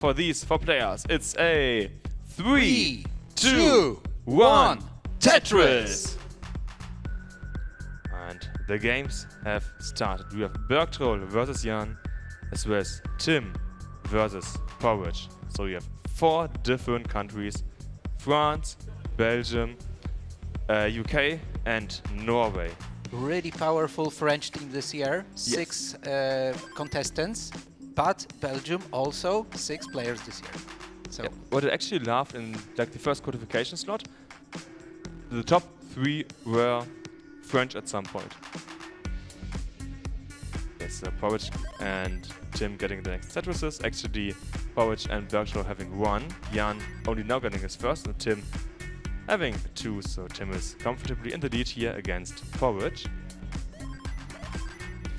For these 4 players, it's a 3, 2, 2, 1 Tetris! And the games have started. We have Bergtroll versus Jan, as well as Tim versus Porridge. So we have 4 different countries: France, Belgium, UK and Norway. Really powerful French team this year. 6 contestants, but Belgium also 6 players this year. So What I actually loved in like the first qualification slot, the top 3 were French at some point. Yes, Porridge and Tim getting the next Tetrises. Actually, Porridge and Bergtroll having 1. Jan only now getting his first, and Tim having 2. So Tim is comfortably in the lead here against Porridge.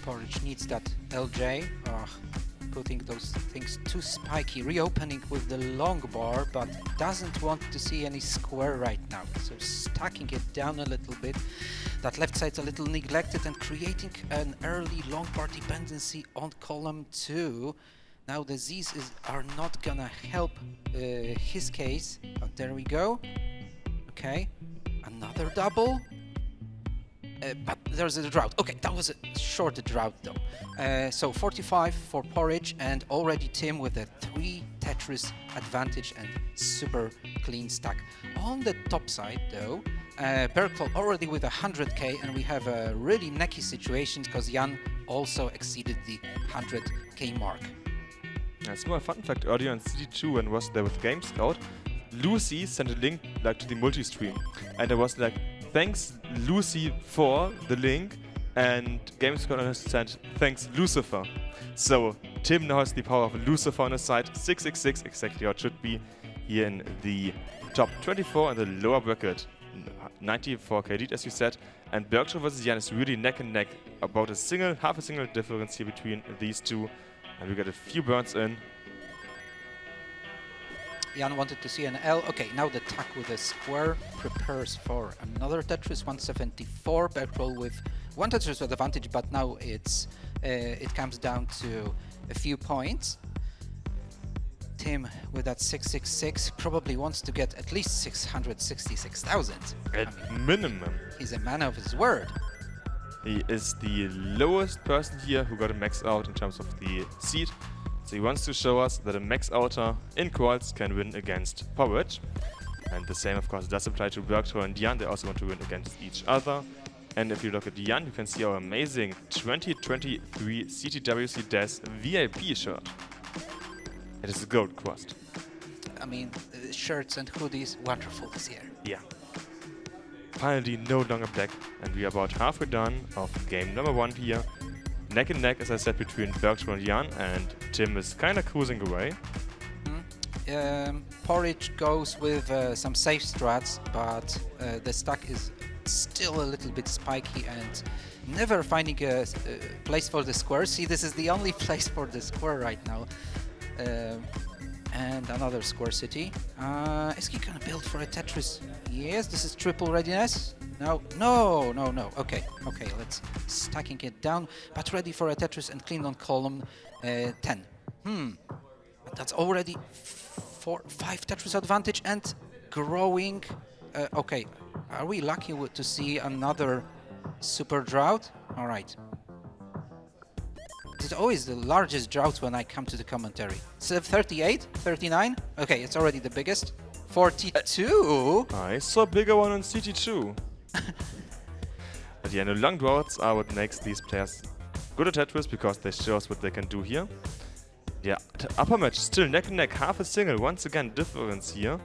Porridge needs that LJ. Putting those things too spiky, reopening with the long bar, but doesn't want to see any square right now. So stacking it down a little bit. That left side's a little neglected and creating an early long bar dependency on column 2. Now the Z's are not gonna help his case, but there we go. Okay, another double. But there's a drought. Okay, that was a short drought though. So 45 for Porridge, and already Tim with a 3 Tetris advantage and super clean stack. On the top side though, Bergtroll already with 100k, and we have a really necky situation because Jan also exceeded the 100k mark. A small fun fact: earlier in CT2 when was there with Game Scout, Lucy sent a link like to the multi-stream, and I was like, thanks Lucy for the link, and Game Scout sent thanks Lucifer. So Tim now has the power of Lucifer on his side. 666, exactly how it should be here in the top 24 in the lower bracket. 94k lead, as you said, and Bergtroll versus Jan is really neck and neck, about half a single difference here between these two, and we get a few burns in. Jan wanted to see an L. Okay, now the tack with a square prepares for another Tetris. 174. Bergtroll with 1 Tetris advantage, but now it comes down to a few points. Tim with that 666 probably wants to get at least 666,000. At minimum. He's a man of his word. He is the lowest person here who got a max out in terms of the seed. So he wants to show us that a max outer in quals can win against Porridge. And the same, of course, does apply to Bergtroll and Jan. They also want to win against each other. And if you look at Jan, you can see our amazing 2023 CTWC DES VIP shirt. It is a gold crust. I mean, shirts and hoodies, wonderful this year. Yeah. Finally, no longer black, and we are about halfway done of game number 1 here. Neck and neck, as I said, between Bergtroll and Jan, and Tim is kind of cruising away. Porridge goes with some safe strats, but the stack is still a little bit spiky and never finding a place for the square. See, this is the only place for the square right now. And another square city. Is he gonna build for a Tetris? Yes, this is triple readiness. No. Okay, let's stacking it down, but ready for a Tetris and clean on column 10. But that's already 5 Tetris advantage and growing. Okay, are we lucky to see another super drought? All right. It's always the largest drought when I come to the commentary. So 38, 39. Okay, it's already the biggest. 42. I saw a bigger one on CT2. But yeah, no long droughts are what makes these players good at Tetris, because they show us what they can do here. Yeah, upper match still neck and neck, half a single. Once again, difference here.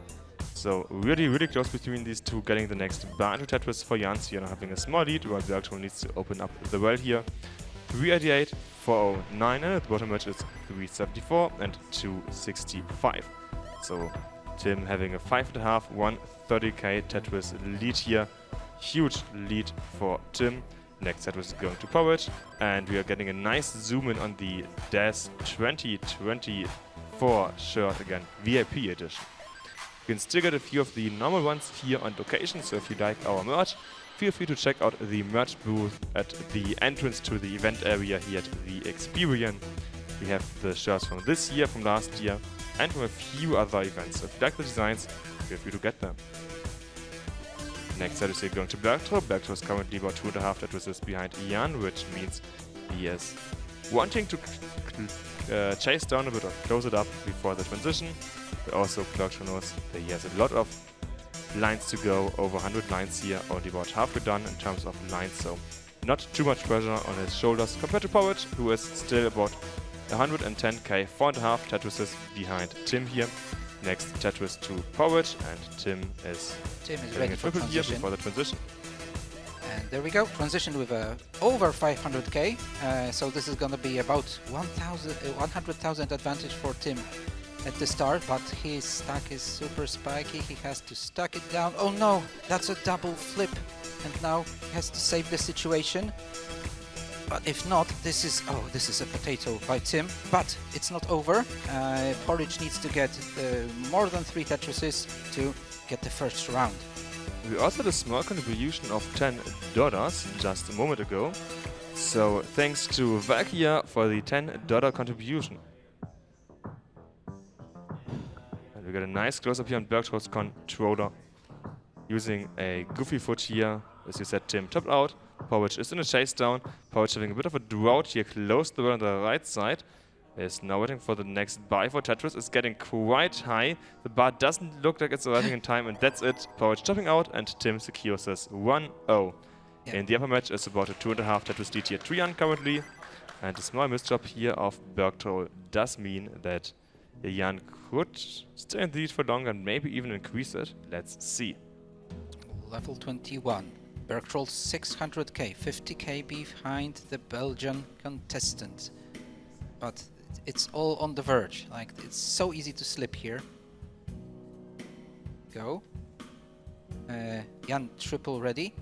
So really close between these two, getting the next bar into Tetris for Jan. So you're having a small lead, while Bergtroll needs to open up the well here. 388, 409, and the bottom match is 374 and 265. So Tim having a 5.5, 130k Tetris lead here. Huge lead for Tim. Next Tetris is going to Porridge, and we are getting a nice zoom in on the DES 2024 shirt again, VIP edition. You can still get a few of the normal ones here on location, so if you like our merch, feel free to check out the merch booth at the entrance to the event area here at the Experience. We have the shirts from this year, from last year, and from a few other events. If you like the designs, feel free to get them. Next set is here going to Bergtro. Bergtro is currently about 2.5 Tetrises behind Jan, which means he is wanting to chase down a bit or close it up before the transition. But also Bergtro knows that he has a lot of lines to go, over 100 lines here, only about halfway done in terms of lines, so not too much pressure on his shoulders compared to Powich, who is still about 110k, 4.5 Tetrises behind Tim here. Next Tetris to Powich, and Tim is ready for transition. before the transition. And there we go, transition with over 500k, so this is gonna be about 100,000 advantage for Tim at the start, but his stack is super spiky, he has to stack it down. Oh no, that's a double flip, and now he has to save the situation. But if not, this is a potato by Tim, but it's not over. Porridge needs to get more than 3 Tetrises to get the first round. We also had a small contribution of $10 just a moment ago, so thanks to Valkyria for the $10 contribution. And we got a nice close-up here on Bergtro's controller, using a goofy foot here. As you said, Tim topped out. Powich is in a chase down. Powich having a bit of a drought here, close the wall on the right side. Is now waiting for the next buy for Tetris. It's getting quite high. The bar doesn't look like it's arriving in time, and that's it. Powich topping out, and Tim secures this 1-0. Yeah. In the upper match is about a 2.5 Tetris lead here, 3 currently. And a small misjob here of Bergtro does mean that Jan could stay in the lead for long and maybe even increase it. Let's see. Level 21. Bergtroll 600k, 50k behind the Belgian contestant. But it's all on the verge. Like, it's so easy to slip here. Go. Jan triple ready.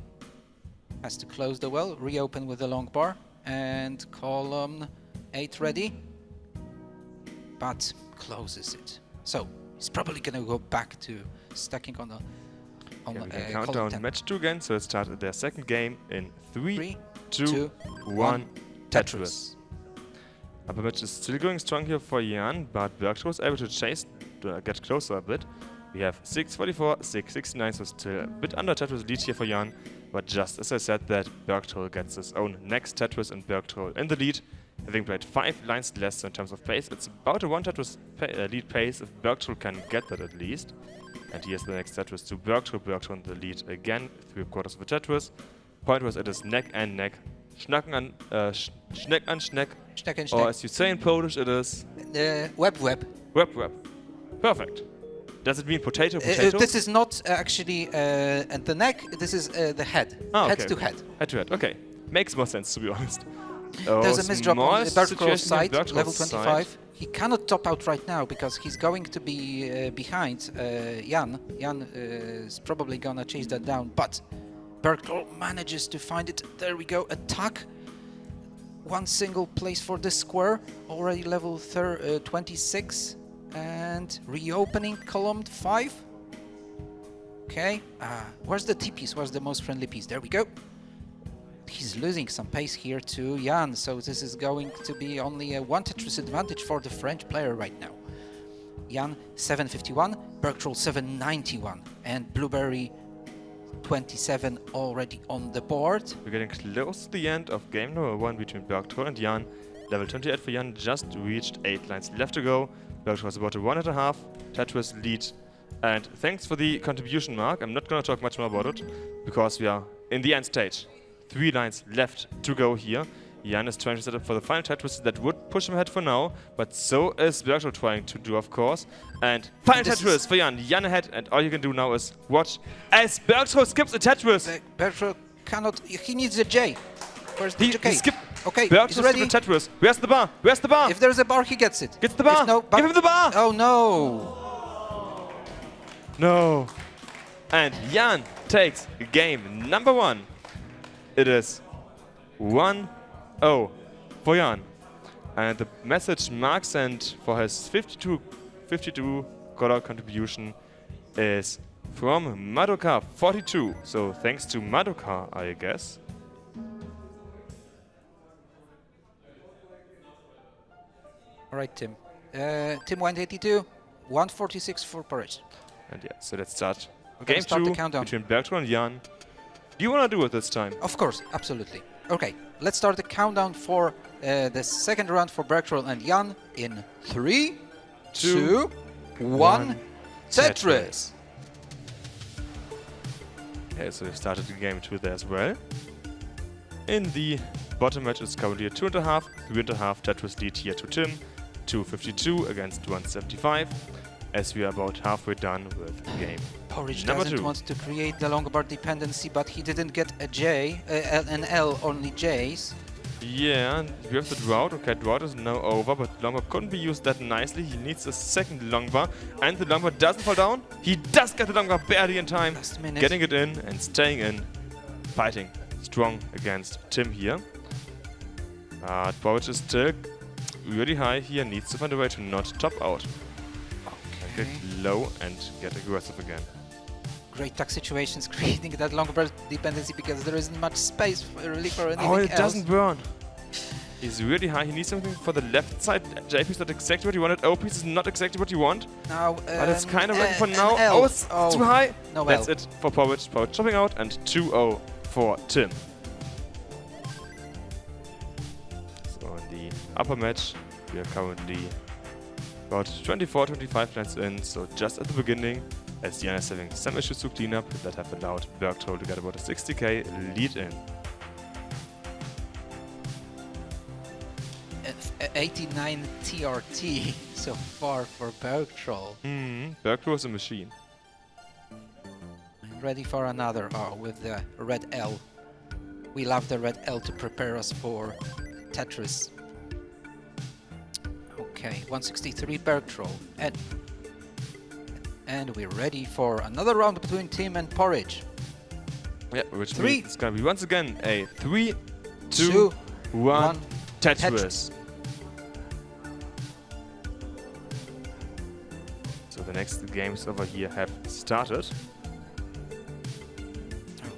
Has to close the well, reopen with the long bar. And Cologne 8 ready. But closes it. So, he's probably gonna go back to stacking on the we can count down match 2 again, so let's start their second game in 3, 2, 1, Tetris. Upper match is still going strong here for Jan, but Bergtro was able to chase, get closer a bit. We have 644, 669, so still a bit under Tetris lead here for Jan, but just as I said that, Bergtro gets his own next Tetris and Bergtro in the lead. Having played 5 lines less, so in terms of pace, it's about a 1 Tetris lead pace if Bergtro can get that at least. And here's the next Tetris to Bergtro. Bergtro in the lead again, 3/4 of a Tetris. Point was it is neck and neck. Schneck an Schneck. Schneck and Or Schneck. as you say in Polish, it is... Web. Web. Perfect. Does it mean potato? This is not actually at the neck, this is the head. Ah, head okay. to head. Head to head, okay. Makes more sense, to be honest. There's a misdrop on Bergtro's side, Bergtro's level side. 25. He cannot top out right now because he's going to be behind Jan. Jan is probably gonna chase that down, but Bergtro manages to find it. There we go, attack. One single place for this square, already level 26. And reopening column 5. Okay, where's the T piece? Where's the most friendly piece? There we go. He's losing some pace here to Jan, so this is going to be only a 1 Tetris advantage for the French player right now. Jan 751, Bergtroll 791, and Blueberry 27 already on the board. We're getting close to the end of game number 1 between Bergtro and Jan. Level 28 for Jan just reached 8 lines left to go. Bergtro was about a 1.5 Tetris lead. And thanks for the contribution, Mark. I'm not going to talk much more about it, because we are in the end stage. 3 lines left to go here. Jan is trying to set up for the final Tetris that would push him ahead for now, but so is Bergtro trying to do, of course. And final Tetris for Jan. Jan ahead, and all you can do now is watch as Bergtro skips a Tetris. Bergtro cannot, he needs a J. Where's the J? He skipped. Okay, Bergtro he's ready. skipped a Tetris. Where's the bar? Where's the bar? If there's a bar, he gets it. Gets the bar. If no, Give him the bar. Oh no. No. And Jan takes game number 1. It is 1-0 for Jan. And the message Mark sent for his 52 color contribution is from Madoka42. So thanks to Madoka, I guess. All right, Tim. Tim went 82. 146 for Porridge. And yeah, so let's start Okay, game start the 2 countdown. between Bergtroll and Jan. Do you want to do it this time? Of course, absolutely. Okay, let's start the countdown for the second round for Bergtroll and Jan in 3, 2, 1, Tetris! Okay, so we've started the game 2 there as well. In the bottom match, it's currently a 2.5, 3.5 Tetris lead here to Tim. 252 against 175, as we are about halfway done with game Porridge number doesn't 2. want to create the long bar dependency, but he didn't get a J, an L, only J's. Yeah, and we have the drought. Okay, drought is now over, but long bar couldn't be used that nicely. He needs a second long bar, and the long bar doesn't fall down. He does get the long bar barely in time, Last minute. getting it in and staying in, fighting strong against Tim here. Porridge is still really high here, needs to find a way to not top out. Okay. Get low and get aggressive again. Great tuck situations creating that long bar dependency because there isn't much space really for anything Oh, it else. doesn't burn. He's really high. He needs something for the left side. JP is not exactly what you wanted. OP is not exactly what you want. Now, But it's kind of working for an now. L. Oh, it's too high. No That's L. it for Porridge. Porridge chopping out and 2-0 for Tim. So in the upper match, we are currently about 24-25 lines in. So just at the beginning, as Jan is having some issues to clean up that have allowed Bergtroll to get about a 60k lead in. 89 TRT so far for Bergtroll. Bergtroll is a machine. Ready for another with the red L. We love the red L to prepare us for Tetris. Okay, 163 Bergtroll. And we're ready for another round between Tim and Porridge. Yeah, which Three. means it's gonna be once again a 3, 2, Two, 1 Tetris. Tetris. So the next games over here have started.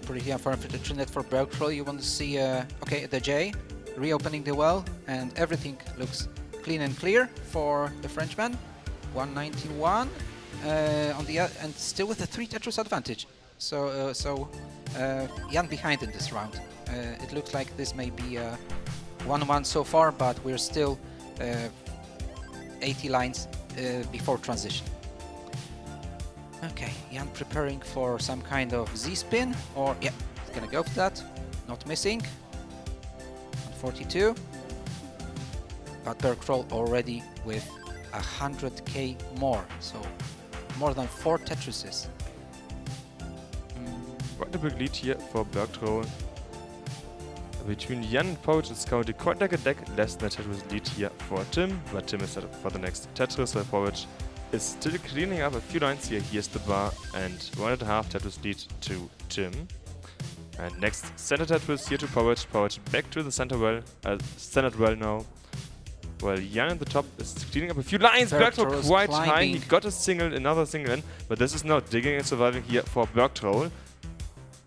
Pretty unfortunate for Bergtroll. You want to see, okay, the J reopening the well, and everything looks clean and clear for the Frenchman. 191 on the and still with a 3 Tetris advantage. So Jan behind in this round. It looks like this may be 1-1 so far, but we're still 80 lines before transition. Okay, Jan preparing for some kind of Z-spin, or yeah, he's gonna go for that. Not missing. 42. But Bergtroll already with 100k more, so more than 4 Tetrises. Quite a big lead here for Bergtroll. Between Jan and Porridge, it's currently quite like a deck, less than a Tetris lead here for Tim, but Tim is set up for the next Tetris, while Porridge is still cleaning up a few lines here. Here's the bar and 1.5 Tetris lead to Tim. And next center Tetris here to Porridge. Porridge back to the center well now. Well, Jan at the top is cleaning up a few lines. Bergtroll quite high. He got a single, another single in, but this is now digging and surviving here for Bergtroll.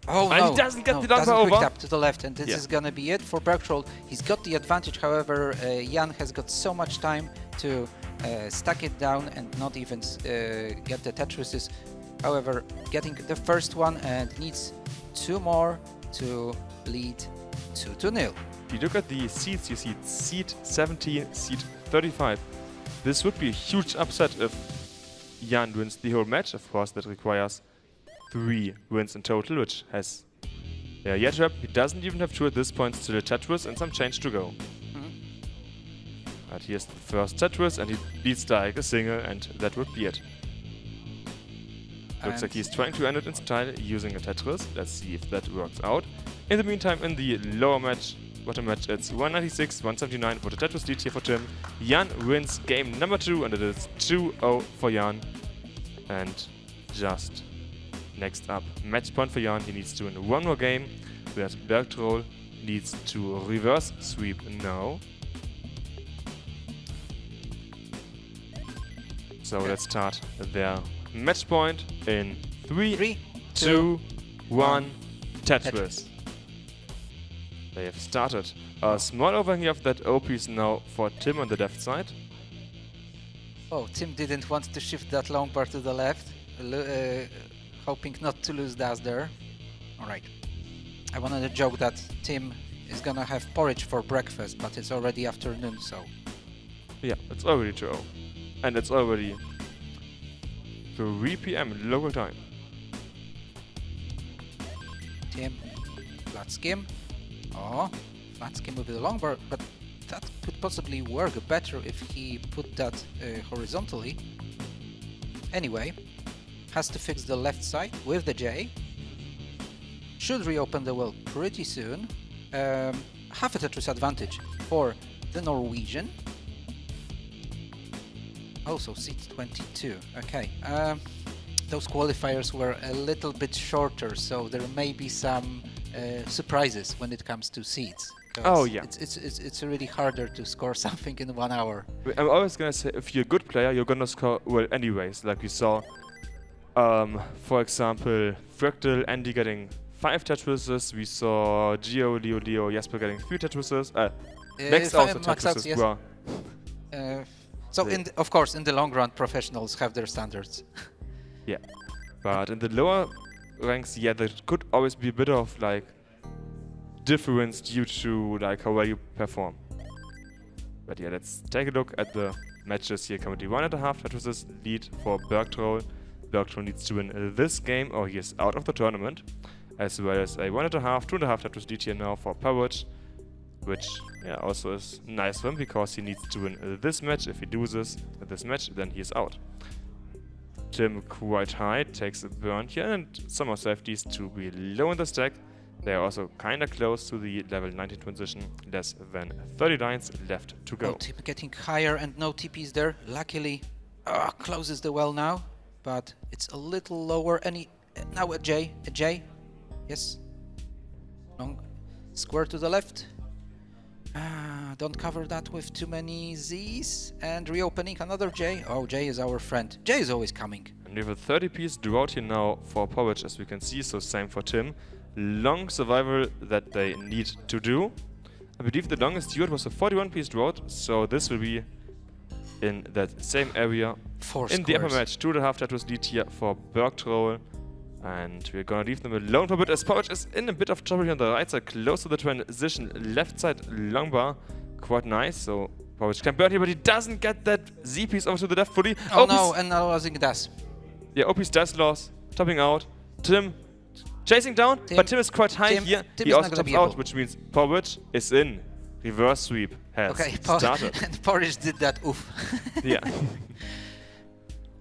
Oh and no, he doesn't get no, the number doesn't quick over. tap to the left, and this is gonna be it for Bergtroll. He's got the advantage, however, Jan has got so much time to stack it down and not even get the Tetrises. However, getting the first one and needs 2 more to lead 2-0. If you look at the seeds, you see seed 17, seed 35. This would be a huge upset if Jan wins the whole match. Of course, that requires 3 wins in total, which has yet to happen. He doesn't even have 2 at this point, still a Tetris and some change to go. But here's the first Tetris, and he beats like a single, and that would be it. Looks like he's trying to end it in style using a Tetris. Let's see if that works out. In the meantime, in the lower match, bottom match, it's 196, 179 for the Tetris lead here for Tim. Jan wins game number 2, and it is 2-0 for Jan. And just next up, match point for Jan. He needs to win 1 more game, whereas Bergtroll needs to reverse sweep now. So let's start their match point in 3, 2, 1, Tetris. They have started. A small overhang of that OP is now for Tim on the left side. Oh, Tim didn't want to shift that long bar to the left, hoping not to lose that there. Alright. I wanted to joke that Tim is gonna have porridge for breakfast, but it's already afternoon, so... Yeah, it's already 2:00. And it's already 3 PM local time. Tim, flat skim. Oh, flat skim with the long bar, but that could possibly work better if he put that horizontally. Anyway, has to fix the left side with the J. Should reopen the well pretty soon. Half a Tetris advantage for the Norwegian. Also seat 22. Okay. Those qualifiers were a little bit shorter, so there may be some surprises when it comes to seeds. Oh yeah. It's really harder to score something in 1 hour. I'm always gonna say, if you're a good player, you're gonna score well anyways. Like we saw, for example, Fractal Andy getting 5 Tetrises. We saw Gio, Leo, Jesper getting 3 Tetrises. Next also Tetrises. Yes. Well, So, of course, in the long run, professionals have their standards. yeah, but in the lower ranks, yeah, there could always be a bit of like difference due to like how well you perform. But yeah, let's take a look at the matches here. Currently 1.5 Tetrises lead for Bergtroll. Bergtroll needs to win this game or he is out of the tournament. As well as a 1.5, 2.5 Tetris lead here now for Porridge, which yeah also is nice for him because he needs to win this match. If he loses this match, then he is out. Tim quite high, takes a burn here and some more safeties to be low in the stack. They are also kinda close to the level 19 transition, less than 30 lines left to go. Oh, Tim getting higher and no TPs there. Luckily, closes the well now, but it's a little lower. Now a J. Yes. Long square to the left. Don't cover that with too many Z's. And reopening another J. Oh, J is our friend. J is always coming. And we have a 30-piece drought here now for Porridge, as we can see, so same for Tim. Long survival that they need to do. I believe the longest drought was a 41-piece drought, so this will be in that same area. In the upper match, 2.5 Tetris lead here for Bergtroll. And we're gonna leave them alone for a bit as Porridge is in a bit of trouble here on the right side, close to the transition, left side long bar. Quite nice, so Porridge can burn here, but he doesn't get that Z piece over to the left fully. Oh no, and now losing das. Yeah, OP's does loss, topping out. Tim chasing down, but Tim is quite high here. He also tops out, which means Porridge is in. Reverse sweep has started. And Porridge did that, oof. Yeah.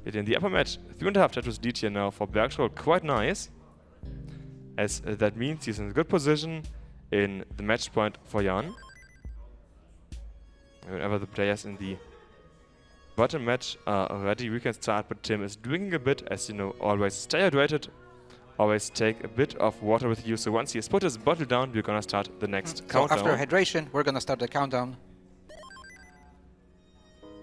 In the upper match, 3.5 Tetris lead here now for Bergtroll, quite nice. As that means he's in a good position in the match point for Jan. Whenever the players in the bottom match are ready, we can start, but Tim is drinking a bit. As you know, always stay hydrated, always take a bit of water with you. So once he has put his bottle down, we're gonna start the next countdown. So after hydration, we're gonna start the countdown.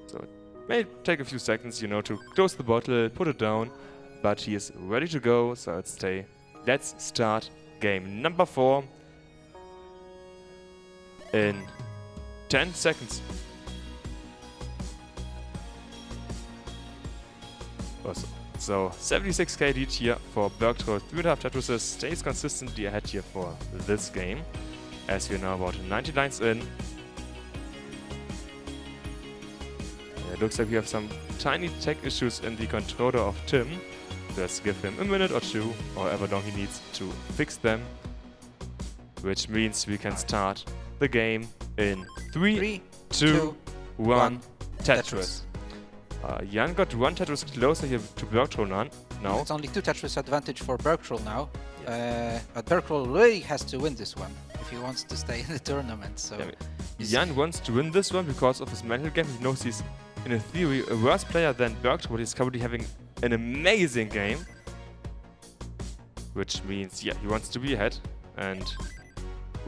So it may take a few seconds, you know, to close the bottle, put it down, but he is ready to go. So let's start game number 4 in 10 seconds. Awesome. So 76k lead here for Bergtroll. 3.5 Tetrises stays consistently ahead here for this game. As we're now about 90 lines in. It looks like we have some tiny tech issues in the controller of Tim. Let's give him a minute or two, or however long he needs to fix them. Which means we can start the game in 3, 2, 1, Tetris. Jan got 1 Tetris closer here to Bergtroll now. It's only 2 Tetris advantage for Bergtroll now. But Bergtroll really has to win this one if he wants to stay in the tournament. So Jan wants to win this one because of his mental game. He knows he's, in a theory, a worse player than Bergtroll, but he's currently having an amazing game. Which means, yeah, he wants to be ahead and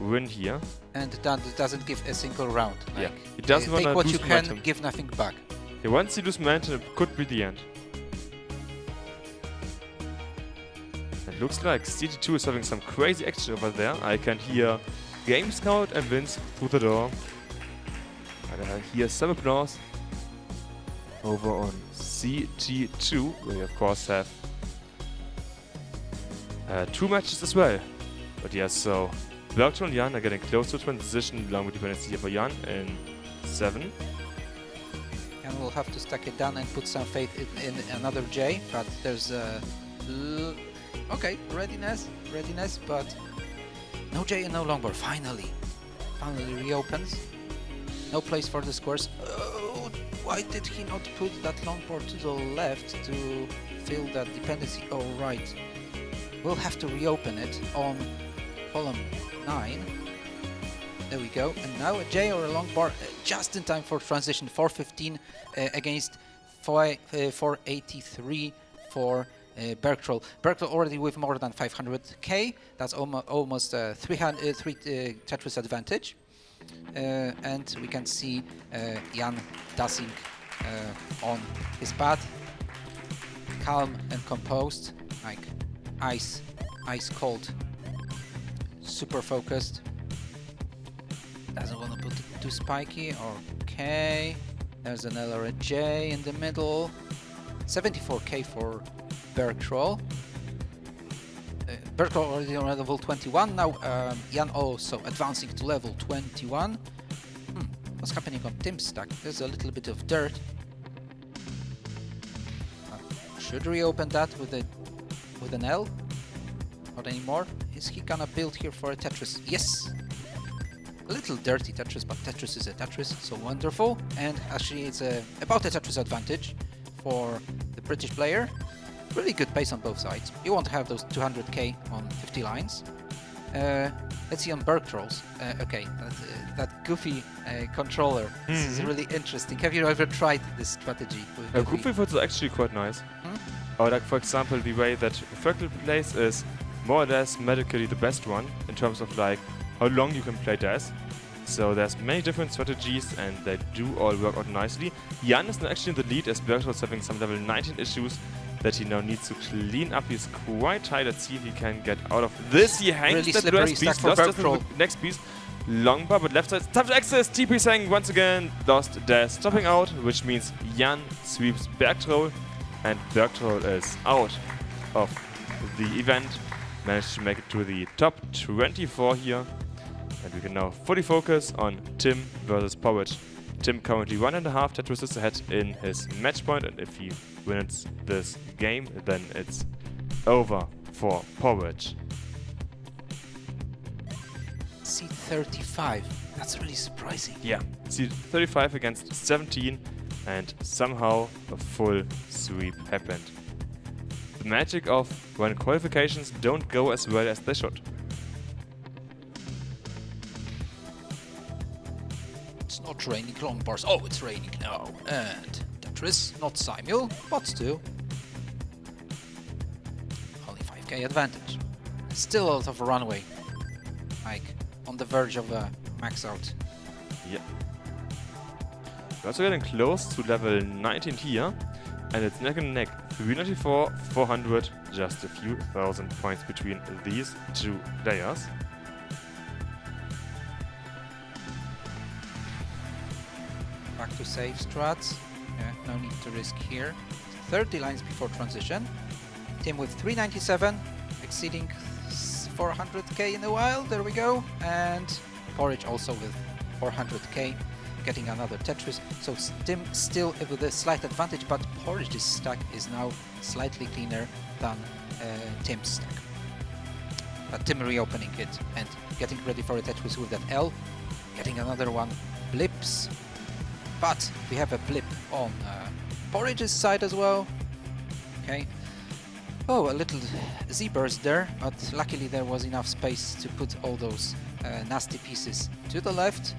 win here. And that doesn't give a single round. Like, yeah, he doesn't want to take what lose you can, momentum. give nothing back. Yeah, once he loses momentum, it could be the end. It looks like CT2 is having some crazy action over there. I can hear Game Scout and Vince through the door. And I hear some applause. over on CT2, where we of course have 2 matches as well. But yes, so Bergtroll and Jan are getting close to transition along with dependency here for Jan in 7. And we'll have to stack it down and put some faith in another J, but there's okay, readiness, but no J and no longboard. Finally reopens. No place for the squares. Oh, why did he not put that longboard to the left to fill that dependency? Oh, right. We'll have to reopen it on column 9. There we go. And now a J or a long bar just in time for transition. 415 against 483 for Bergtroll. Bergtroll already with more than 500k. That's almost 3 Tetris advantage. And we can see Jan dancing on his path. Calm and composed, like ice cold. Super focused. Doesn't want to put it too spiky. Okay. There's an L or a J in the middle. 74k for Bergtroll. Bergtroll already on level 21. Now Jan also advancing to level 21. What's happening on Tim's stack? There's a little bit of dirt. Should reopen that with an L. Not anymore. Is he gonna build here for a Tetris? Yes! A little dirty Tetris, but Tetris is a Tetris, so wonderful. And actually it's about a Tetris advantage for the British player. Really good pace on both sides. You won't have those 200k on 50 lines. Let's see on Bergtroll's. Okay, that goofy controller. This is really interesting. Have you ever tried this strategy? Goofy foot is actually quite nice. Or like, for example, the way that Ferkel plays is more or less medically the best one in terms of like how long you can play Death. So there's many different strategies and they do all work out nicely. Jan is now actually in the lead as Bergtroll is having some level 19 issues that he now needs to clean up. He's quite tight. Let's see if he can get out of this. He hangs really that slippery last stack piece, for lost Bergtroll. the next piece. Long bar, but left side. Time to access. TP saying once again, lost Death. Stopping out, which means Jan sweeps Bergtroll and Bergtroll is out of the event. Managed to make it to the top 24 here. And we can now fully focus on Tim versus Porridge. Tim currently 1.5 Tetrises ahead in his match point, and if he wins this game, then it's over for Porridge. C35. That's really surprising. Yeah, C35 against 17, and somehow a full sweep happened. The magic of when qualifications don't go as well as they should. It's not raining long bars. Oh, it's raining now. And Tetris, not Simul, but still. Only 5k advantage. Still a lot of runway. Like, on the verge of a max out. Yeah. We're also getting close to level 19 here. And it's neck and neck. 394, 400, just a few thousand points between these two players. Back to save strats. Yeah, no need to risk here. 30 lines before transition. Tim with 397, exceeding 400k in a while. There we go. And Porridge also with 400k, getting another Tetris. So Tim still with a slight advantage, but Porridge's stack is now slightly cleaner than Tim's stack. But Tim reopening it and getting ready for a Tetris with that L. Getting another one. Blips. But we have a blip on Porridge's side as well. Okay. Oh, a little Z-burst there, but luckily there was enough space to put all those nasty pieces to the left.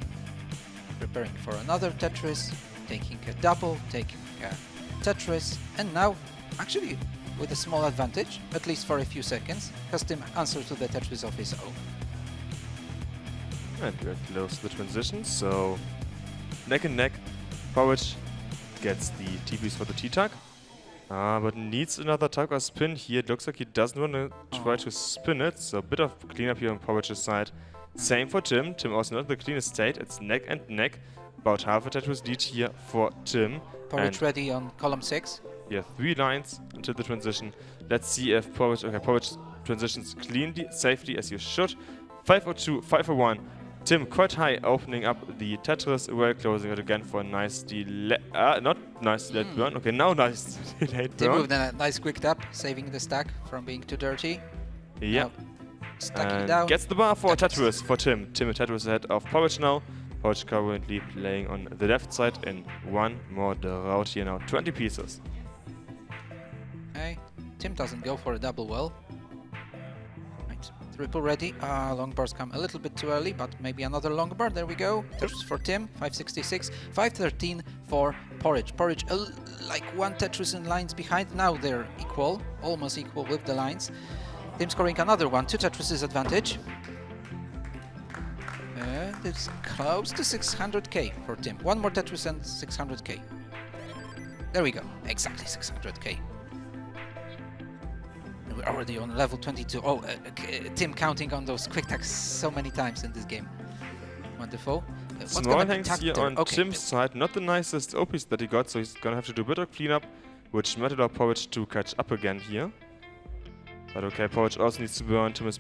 Preparing for another Tetris, taking a double, taking a Tetris, and now, actually, with a small advantage, at least for a few seconds, because Tim answered to the Tetris of his own. And we're close to the transition, so neck and neck. Porridge gets the TPs for the T-tug, but needs another tug or spin here. It looks like he doesn't want to try to spin it, so a bit of cleanup here on Porridge's side. Same for Tim. Tim also not in the cleanest state. It's neck and neck about half a Tetris lead here for Tim. Porridge ready on column 6. Yeah, 3 lines until the transition. Let's see if Porridge... Okay, Porridge transitions cleanly, safely, as you should. 502, 501. Tim quite high, opening up the Tetris, well closing it again for a nice delay. Not nice delayed burn. Okay, now nice delayed Tim burn. with a nice quick tap, saving the stack from being too dirty. Yeah. Now stacking And down. gets the bar for Tetris. Tetris for Tim. Tim and Tetris ahead of Porridge now. Porridge currently playing on the left side in one more route here now. 20 pieces. Okay, Tim doesn't go for a double well. Right, triple ready. Long bars come a little bit too early, but maybe another long bar. There we go. Tetris for Tim, 566, 513 for Porridge. Porridge like one Tetris in lines behind. Now they're equal, almost equal with the lines. Tim scoring another one, 2 Tetris advantage. It's close to 600k for Tim. One more Tetris and 600k. There we go, exactly 600k. We're already on level 22. Oh, Tim counting on those quick tacks so many times in this game. Wonderful. What's Small gonna be things tacked here there? on Okay. Tim's side. Not the nicest OPs that he got, so he's gonna have to do a bit of cleanup, which might allow Porridge to catch up again here. But okay, Porridge also needs to burn. Tim is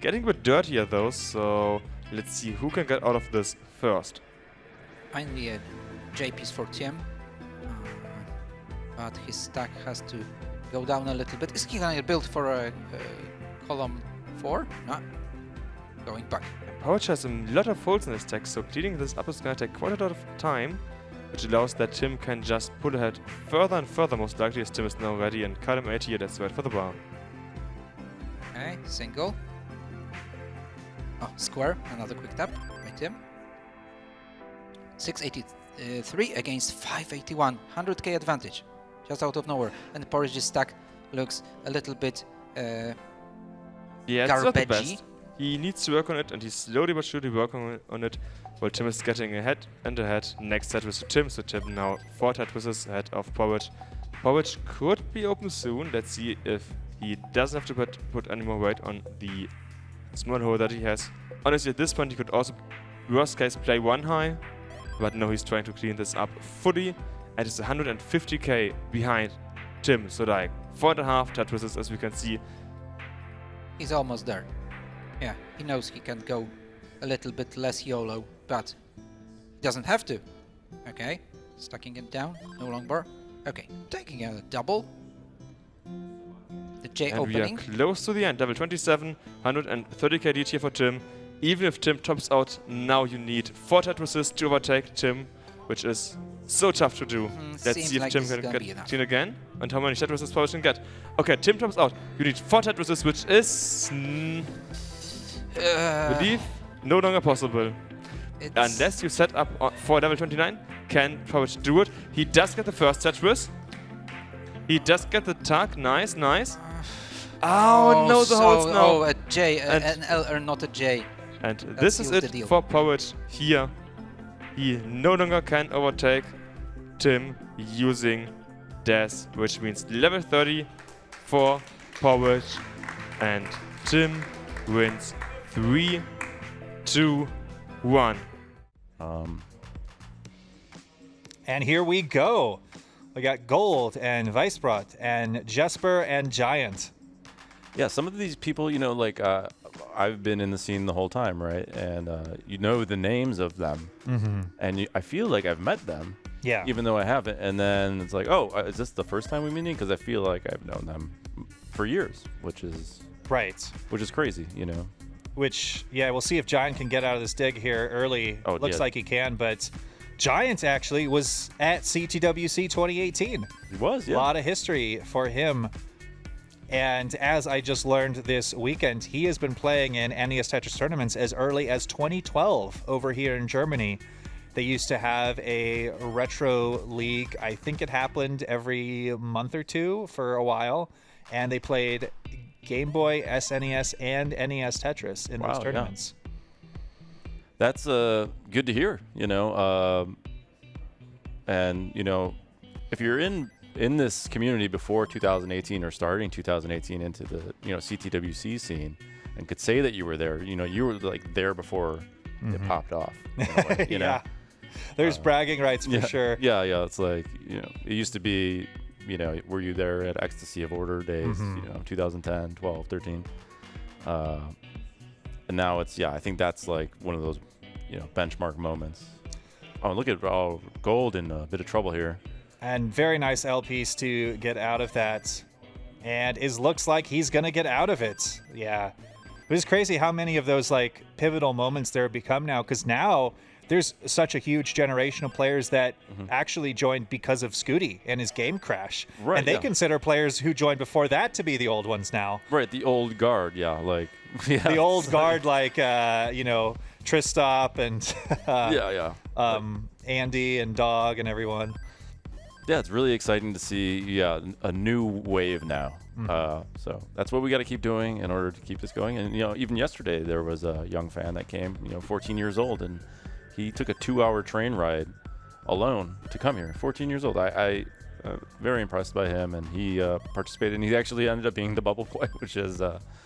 getting a bit dirtier though, so let's see who can get out of this first. Finally a J piece for Tim. But his stack has to go down a little bit. Is he gonna build for a column 4? No. Going back. Porridge has a lot of holes in his stack, so cleaning this up is gonna take quite a lot of time, which allows that Tim can just pull ahead further and further, most likely, as Tim is now ready, and column 8 here, that's right for the bar. Okay, single. Oh, square, another quick tap by Tim. 683 against 581, 100k advantage, just out of nowhere. And Porridge's stack looks a little bit Yeah, it's not the garbagey. best. He needs to work on it, and he's slowly but surely working on it, while Tim is getting ahead and ahead. Next Tetris to Tim, so Tim now 4 Tetrises ahead of Porridge. Porridge could be open soon. Let's see if he doesn't have to put any more weight on the small hole that he has. Honestly, at this point, he could also, worst case, play 1 high, but no, he's trying to clean this up fully, and it's 150k behind Tim, so like 4.5 Tetrises, as we can see. He's almost there. Yeah, he knows he can go a little bit less YOLO, but he doesn't have to. Okay, stacking it down, no long bar. Okay, taking a double. The J And opening. we are close to the end. Level 27, 130k lead here for Tim. Even if Tim tops out, now you need 4 Tetrises to overtake Tim, which is so tough to do. Let's Seems see if like Tim this is can gonna be get enough. clean again, and how many Tetrises Porridge can get. Okay, Tim tops out. You need 4 Tetrises, which is, believe, no longer possible. Unless you set up for level 29, can Porridge do it? He does get the first Tetris. He does get the tag. Nice, nice. Oh, no, the holes now. Oh, a J, And- an L or not a J. And That this is seals the it deal. for Porridge here. He no longer can overtake Tim using Dash, which means level 30 for Porridge. And Tim wins 3, 2, 1. And here we go. We got Gold and Weisbrot and Jesper and Giant. Yeah, some of these people, you know, like I've been in the scene the whole time, right? And you know the names of them, and I feel like I've met them, Yeah. even though I haven't. And then it's like, oh, is this the first time we're meeting? Because I feel like I've known them for years, which is Right. crazy, you know. Which, yeah, we'll see if Giant can get out of this dig here early. Oh, Looks yeah. like he can, but Giant actually was at CTWC 2018. He was, A yeah. lot of history for him. And as I just learned this weekend, he has been playing in NES Tetris tournaments as early as 2012 over here in Germany. They used to have a retro league. I think it happened every month or two for a while. And they played Game Boy, SNES, and NES Tetris in Wow, those yeah. tournaments. That's good to hear, you know. And, you know, if you're in this community before 2018 or starting 2018 into the, you know, CTWC scene and could say that you were there, you know, you were like there before it popped off. In a way, you know? Yeah. There's bragging rights for sure. Yeah, it's like, it used to be, were you there at Ecstasy of Order days, 2010, 12, 13. And now it's, I think that's like one of those, benchmark moments. Oh, look at Gold in a bit of trouble here. And very nice L piece to get out of that. And it looks like he's going to get out of it. Yeah. It was crazy how many of those like pivotal moments there have become now, because now there's such a huge generation of players that actually joined because of Scooty and his game crash. Right, and they consider players who joined before that to be the old ones now. Right, the old guard, like the old guard, like Tristop and Andy and Dog and everyone. Yeah, it's really exciting to see a new wave now. So that's what we got to keep doing in order to keep this going. And even yesterday there was a young fan that came, 14 years old, and he took a 2-hour train ride alone to come here. 14 years old. I very impressed by him, and he participated, and he actually ended up being the bubble boy, which is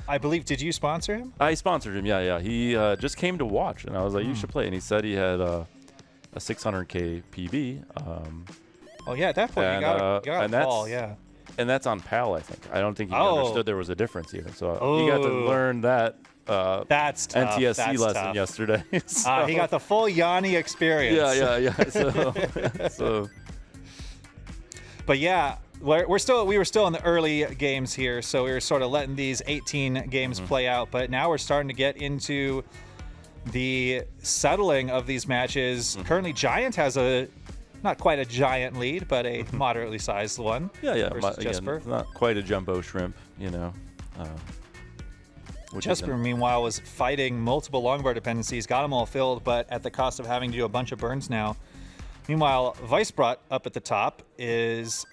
I believe. Did you sponsor him? I sponsored him. Yeah. He just came to watch, and I was like, you should play. And he said he had a 600K PB. Oh yeah, at that point you got to call, yeah. And that's on PAL, I think. I don't think he understood there was a difference even. So he got to learn that that's tough. NTSC that's lesson tough. yesterday. So, he got the full Yanni experience. Yeah. So, but yeah, we were still in the early games here, so we were sort of letting these 18 games play out. But now we're starting to get into the settling of these matches. Currently, Giant has not quite a giant lead, but a moderately sized one. Yeah. Versus Again, Jesper. it's not quite a jumbo shrimp, Jesper, meanwhile, was fighting multiple longbar dependencies, got them all filled, but at the cost of having to do a bunch of burns now. Meanwhile, Weissbrot up at the top is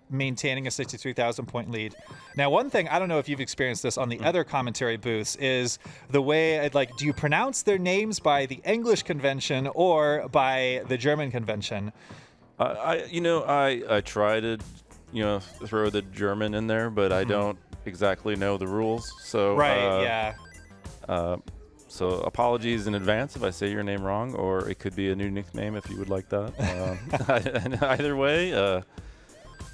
maintaining a 63,000 point lead. Now, one thing, I don't know if you've experienced this on the other commentary booths, is the way, do you pronounce their names by the English convention or by the German convention? I try to, throw the German in there, but I don't exactly know the rules. So so apologies in advance if I say your name wrong, or it could be a new nickname if you would like that. Either way.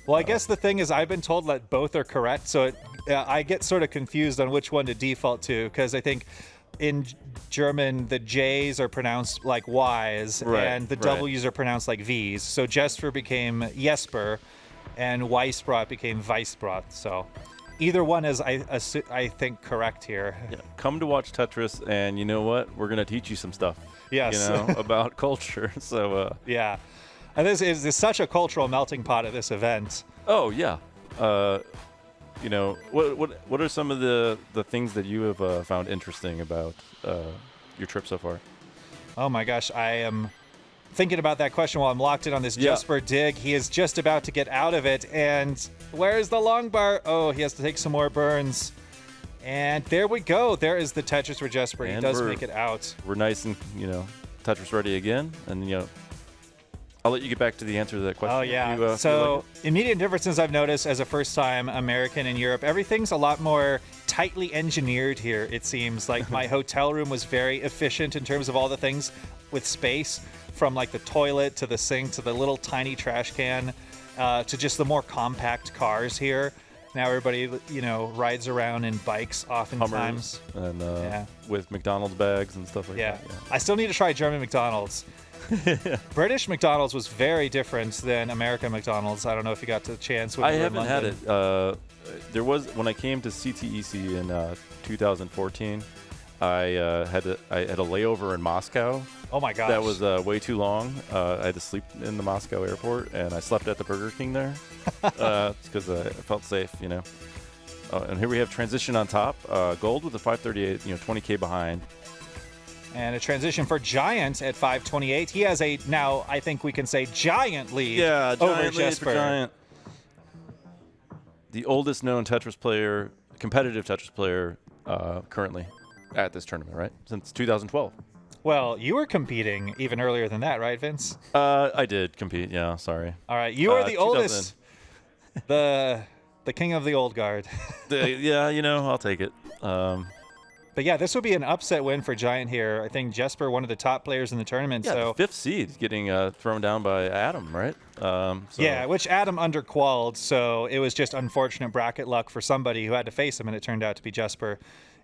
Well, I guess the thing is I've been told that both are correct, so I get sort of confused on which one to default to, because I think in German the J's are pronounced like Y's, and the W's are pronounced like V's. So Jesper became Jesper, and Weissbrot became Weissbrot. So either one is, I think, correct here. Yeah. Come to watch Tetris, and you know what? We're going to teach you some stuff. Yes. About culture. So yeah. And this is such a cultural melting pot at this event. Oh yeah. What are some of the things that you have found interesting about your trip so far? Oh my gosh, I am thinking about that question while I'm locked in on this Jesper dig. He is just about to get out of it, and where's the long bar? Oh, he has to take some more burns. And there we go. There is the Tetris for Jesper. He does make it out. We're nice and, Tetris ready again, and I'll let you get back to the answer to that question. Oh, yeah. So immediate differences I've noticed as a first-time American in Europe, everything's a lot more tightly engineered here, it seems. Like, my hotel room was very efficient in terms of all the things with space, from, like, the toilet to the sink to the little tiny trash can to just the more compact cars here. Now everybody, rides around in bikes oftentimes. Hummers and with McDonald's bags and stuff like that. Yeah. I still need to try German McDonald's. British McDonald's was very different than American McDonald's. I don't know if you got the chance. I haven't had it. There was, when I came to CTEC in 2014, I had a layover in Moscow. Oh my gosh. That was way too long. I had to sleep in the Moscow airport, and I slept at the Burger King there because I felt safe, and here we have transition on top. Gold with a 538, 20K behind. And a transition for Giant at 528. He has a, now I think we can say, giant lead over Jesper. For Giant. The oldest known Tetris player, competitive Tetris player currently at this tournament, right? Since 2012. Well, you were competing even earlier than that, right, Vince? I did compete, yeah, sorry. All right, you are the oldest, the king of the old guard. Yeah, I'll take it. But yeah, this would be an upset win for Giant here. I think Jesper, one of the top players in the tournament. Yeah, so the 5th seed getting thrown down by Adam, right? So yeah, which Adam underqualled, so it was just unfortunate bracket luck for somebody who had to face him, and it turned out to be Jesper.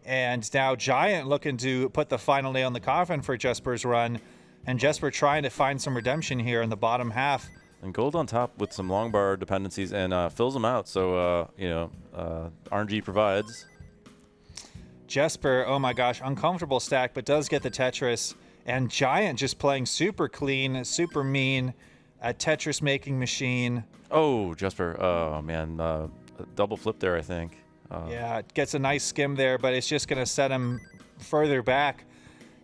And now Giant looking to put the final nail in the coffin for Jesper's run, and Jesper trying to find some redemption here in the bottom half. And Gold on top with some long bar dependencies and fills them out. So, RNG provides. Jesper, oh my gosh, uncomfortable stack, but does get the Tetris. And Giant just playing super clean, super mean, a Tetris making machine. Oh, Jesper. Oh, man. A double flip there, I think. Yeah, gets a nice skim there, but it's just going to set him further back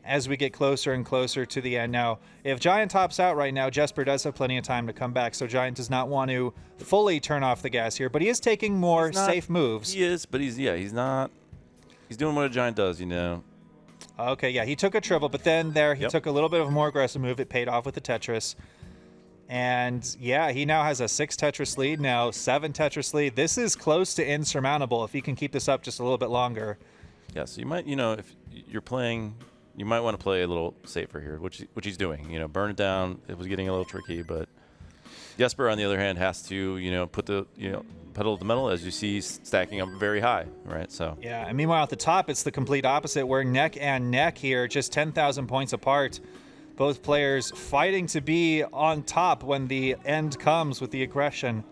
as we get closer and closer to the end. Now, if Giant tops out right now, Jesper does have plenty of time to come back, so Giant does not want to fully turn off the gas here, but he is taking more safe moves. He is, but he's not. He's doing what a Giant does, you know. Okay, yeah, he took a triple, but then there he took a little bit of a more aggressive move. It paid off with the Tetris. And yeah, he now has a 6 Tetris lead, now 7 Tetris lead. This is close to insurmountable if he can keep this up just a little bit longer. Yeah, so you might, if you're playing, you might want to play a little safer here, which he's doing. Burn it down. It was getting a little tricky, but Jesper, on the other hand, has to, put the, pedal to the metal, as you see, stacking up very high, right? So yeah, and meanwhile at the top, it's the complete opposite. We're neck and neck here, just 10,000 points apart. Both players fighting to be on top when the end comes with the aggression.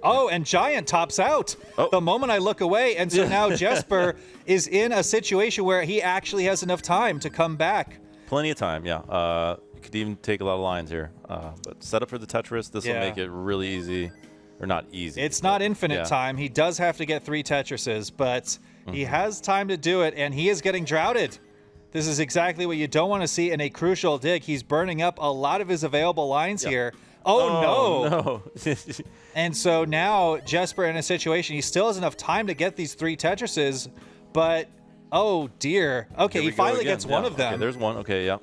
Oh, and Giant tops out the moment I look away. And so now Jesper is in a situation where he actually has enough time to come back. Plenty of time, yeah. You could even take a lot of lines here. But set up for the Tetris. This will make it really easy. Or not easy. It's not infinite time. He does have to get 3 Tetrises, but he has time to do it, and he is getting droughted. This is exactly what you don't want to see in a crucial dig. He's burning up a lot of his available lines here. Oh, no. And so now Jesper in a situation, he still has enough time to get these 3 Tetrises, but oh dear. Okay, he finally gets one of them. Okay, there's one. Okay, yeah.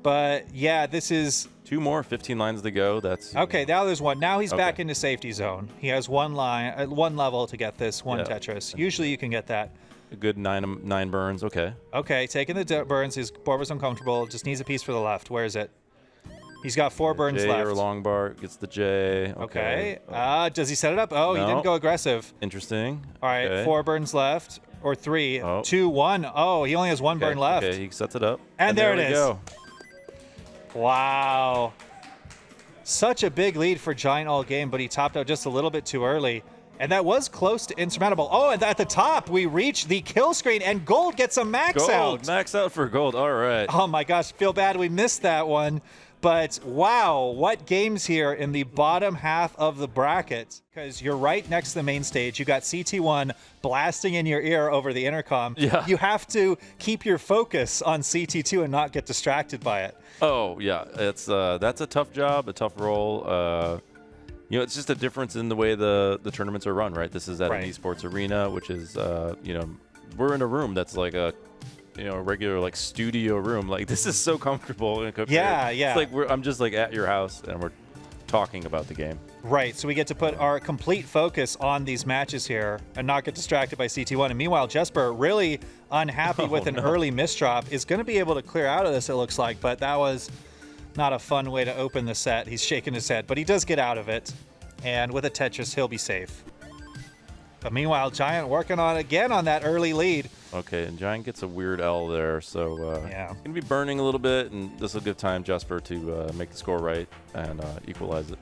But yeah, this is 2 more, 15 lines to go. That's okay. Now there's one. Now he's back into safety zone. He has one line, one level to get this one Tetris. Usually you can get that. A good 9 burns. Okay. Okay, taking the burns. His board was uncomfortable. Just needs a piece for the left. Where is it? He's got 4 burns J left. Or long bar gets the J. Okay. Does he set it up? Oh, No. he didn't go aggressive. Interesting. All right, Okay. 4 burns left. Or 3. 2, 1. Oh, he only has 1 burn left. Okay, he sets it up. And there it we is. Go. Wow. Such a big lead for Giant all game, but he topped out just a little bit too early. And that was close to insurmountable. Oh, and at the top, we reach the kill screen, and Gold gets a max out. Max out for Gold. All right. Oh my gosh, feel bad we missed that one. But wow, what games here in the bottom half of the bracket. Because you're right next to the main stage. You got CT1 blasting in your ear over the intercom. Yeah. You have to keep your focus on CT2 and not get distracted by it. Oh, yeah. It's that's a tough job, a tough role. It's just a difference in the way the tournaments are run, right? This is at an esports arena, which is, we're in a room that's like a regular like studio room. Like this is so comfortable. Yeah. It's like I'm just like at your house and we're talking about the game. Right, so we get to put our complete focus on these matches here and not get distracted by CT1. And meanwhile, Jesper, really unhappy with an early misdrop, is going to be able to clear out of this, it looks like. But that was not a fun way to open the set. He's shaking his head, but he does get out of it. And with a Tetris, he'll be safe. But meanwhile, Giant working on again on that early lead. Okay, and Giant gets a weird L there, so yeah, gonna be burning a little bit, and this will give time Jesper to make the score right and equalize it.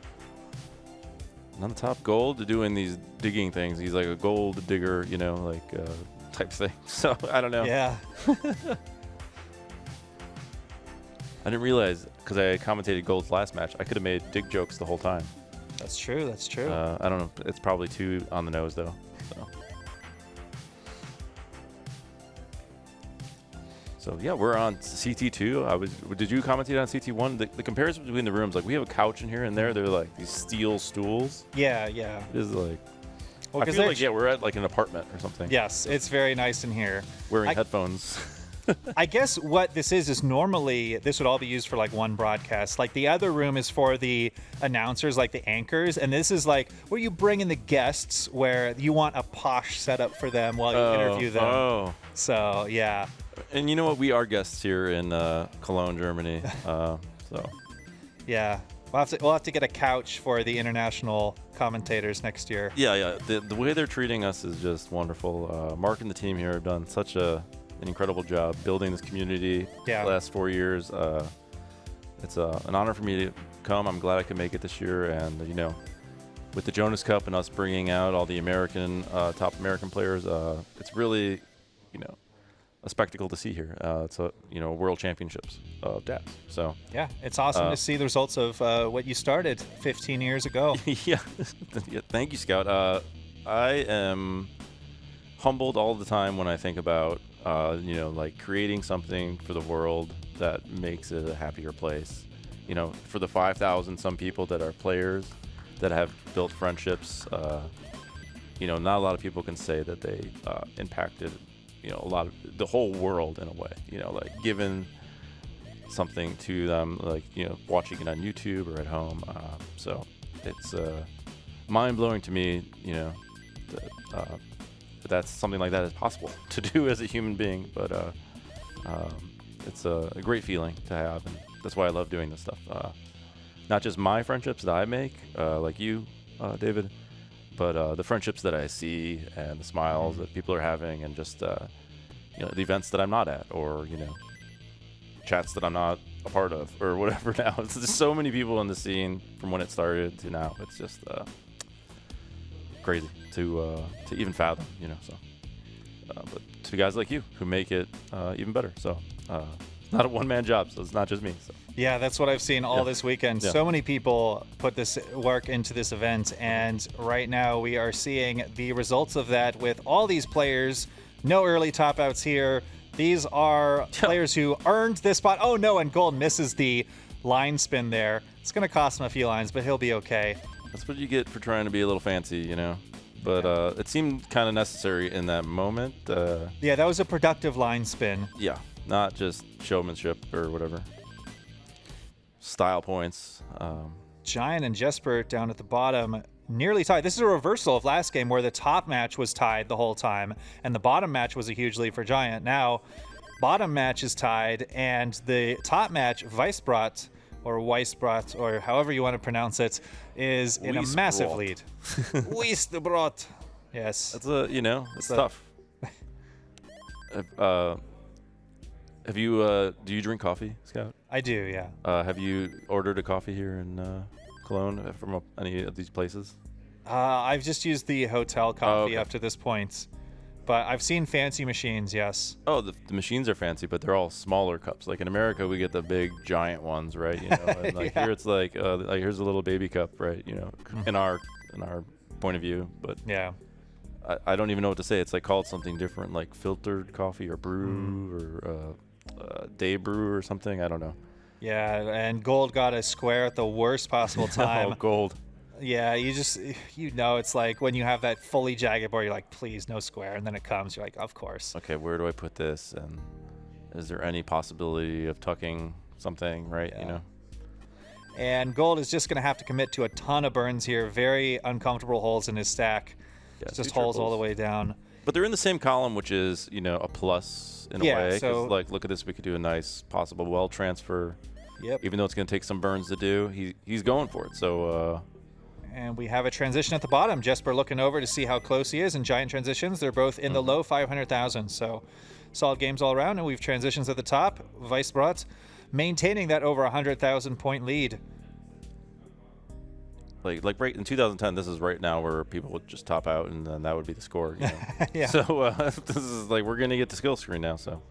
And on the top, Gold doing these digging things. He's like a gold digger, type thing. So I don't know. Yeah. I didn't realize because I commentated Gold's last match. I could have made dig jokes the whole time. That's true. That's true. I don't know. It's probably too on the nose though. So yeah, we're on CT2. Did you commentate on CT1? The comparison between the rooms, like we have a couch in here and there. They're like these steel stools. Yeah. It is like. Well, I feel like we're at like an apartment or something. Yes, it's very nice in here. Wearing headphones. I guess what this is normally this would all be used for like one broadcast. Like the other room is for the announcers, like the anchors, and this is like where you bring in the guests, where you want a posh setup for them while you interview them. Oh. So yeah. And you know what? We are guests here in Cologne, Germany. So Yeah. We'll have to get a couch for the international commentators next year. yeah. The way they're treating us is just wonderful. Mark and the team here have done such an incredible job building this community Yeah. the last 4 years. It's an honor for me to come. I'm glad I could make it this year. And, you know, with the Jonas Cup and us bringing out all the top American players, it's really, you know, a spectacle to see here. It's World Championships of DAS. So Yeah, it's awesome to see the results of what you started 15 years ago. yeah. Thank you, Scout. I am humbled all the time when I think about like creating something for the world that makes it a happier place. You know, for the 5,000 some people that are players that have built friendships, not a lot of people can say that they impacted a lot of the whole world in a way, like given something to them, like, watching it on YouTube or at home. So it's mind-blowing to me, that that's something like that is possible to do as a human being. But it's a great feeling to have, and that's why I love doing this stuff. Not just my friendships that I make, like you, David, but the friendships that I see and the smiles that people are having, and just the events that I'm not at, or chats that I'm not a part of, or whatever. Now it's just so many people in the scene from when it started to now. It's just crazy to even fathom, So, but to guys like you who make it even better. So, not a one-man job, so it's not just me. So. Yeah, that's what I've seen all this weekend. Yeah. So many people put this work into this event, and right now we are seeing the results of that with all these players. No early top outs here. These are players who earned this spot. Oh no, and Gold misses the line spin there. It's going to cost him a few lines, but he'll be okay. That's what you get for trying to be a little fancy, But it seemed kind of necessary in that moment. Yeah, that was a productive line spin. Yeah, not just showmanship or whatever. Style points. Giant and Jesper down at the bottom, nearly tied. This is a reversal of last game where the top match was tied the whole time, and the bottom match was a huge lead for Giant. Now, bottom match is tied, and the top match, Weisbrot, or however you want to pronounce it, is in a massive lead. Weisbrot. Yes. That's it's tough. Have you do you drink coffee, Scout? I do, yeah. Have you ordered a coffee here in Cologne from any of these places? I've just used the hotel coffee okay. up to this point, but I've seen fancy machines, yes. Oh, the machines are fancy, but they're all smaller cups. Like in America, we get the big giant ones, right? And like Yeah. here it's like here's a little baby cup, right? In our point of view, but Yeah. I don't even know what to say. It's like called something different, like filtered coffee or brew or day brew or something. I don't know. Yeah, and Gold got a square at the worst possible time. Oh, Gold. Yeah, it's like when you have that fully jagged board, you're like, please, no square. And then it comes, you're like, of course. Okay, where do I put this? And is there any possibility of tucking something, right? Yeah. And Gold is just going to have to commit to a ton of burns here. Very uncomfortable holes in his stack. Yeah, Just two holes all the triples. way down. But they're in the same column, which is, a plus in a Yeah, way. 'Cause, so- like, look at this. We could do a nice possible well transfer. Yep. Even though it's going to take some burns to do, he's going for it. So, And we have a transition at the bottom. Jesper looking over to see how close he is. And Giant transitions, they're both in the low 500,000. So solid games all around. And we've transitions at the top. Weisbrot maintaining that over 100,000 point lead. like right in 2010, this is right now where people would just top out, and then that would be the score. Yeah. So this is like we're going to get the skill screen now. So.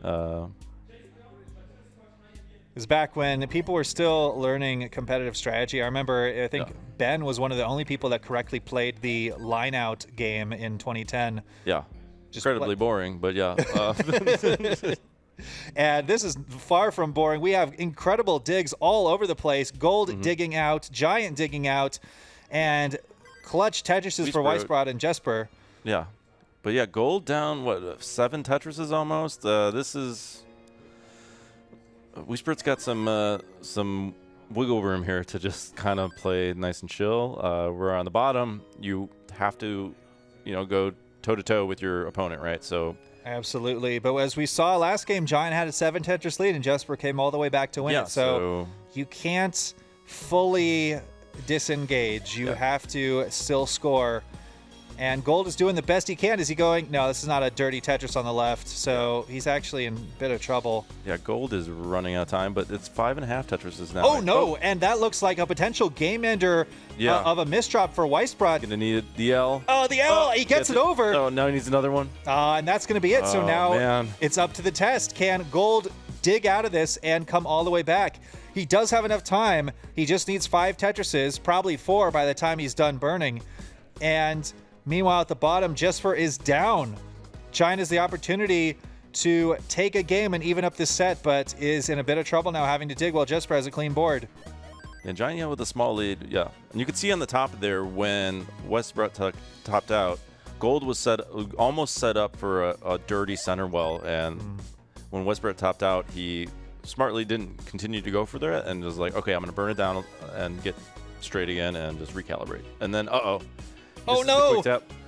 It was back when people were still learning competitive strategy. I remember, I think Ben was one of the only people that correctly played the line-out game in 2010. Yeah. Just Incredibly boring, but yeah. And this is far from boring. We have incredible digs all over the place. Gold digging out, Giant digging out, and clutch Tetrises for Weisbrot. Weisbrot and Jesper. Yeah. But yeah, gold down, what, 7 Tetrises almost? This is... Whispert's got some wiggle room here to just kind of play nice and chill. We're on the bottom. You have to, go toe-to-toe with your opponent, right? So... Absolutely. But as we saw last game, Giant had a 7 Tetris lead, and Jesper came all the way back to win it. So you can't fully disengage. You have to still score. And Gold is doing the best he can. Is he going, no, this is not a dirty Tetris on the left. So he's actually in a bit of trouble. Yeah, Gold is running out of time, but it's 5.5 Tetrises now. Oh, no. And that looks like a potential game ender of a misdrop for Weisbrot. Going to need the L. Oh, the L. He gets it over. Oh, now he needs another one. And that's going to be it. So now man. It's up to the test. Can Gold dig out of this and come all the way back? He does have enough time. He just needs 5 Tetrises, probably 4 by the time he's done burning. And meanwhile, at the bottom, Jesper is down. Giant has the opportunity to take a game and even up this set, but is in a bit of trouble now, having to dig while Jesper has a clean board. And Giant with a small lead, yeah. And you can see on the top there when Weisbrot topped out, Gold was almost set up for a dirty center well. And when Weisbrot topped out, he smartly didn't continue to go for that and was like, okay, I'm going to burn it down and get straight again and just recalibrate. And then, oh no!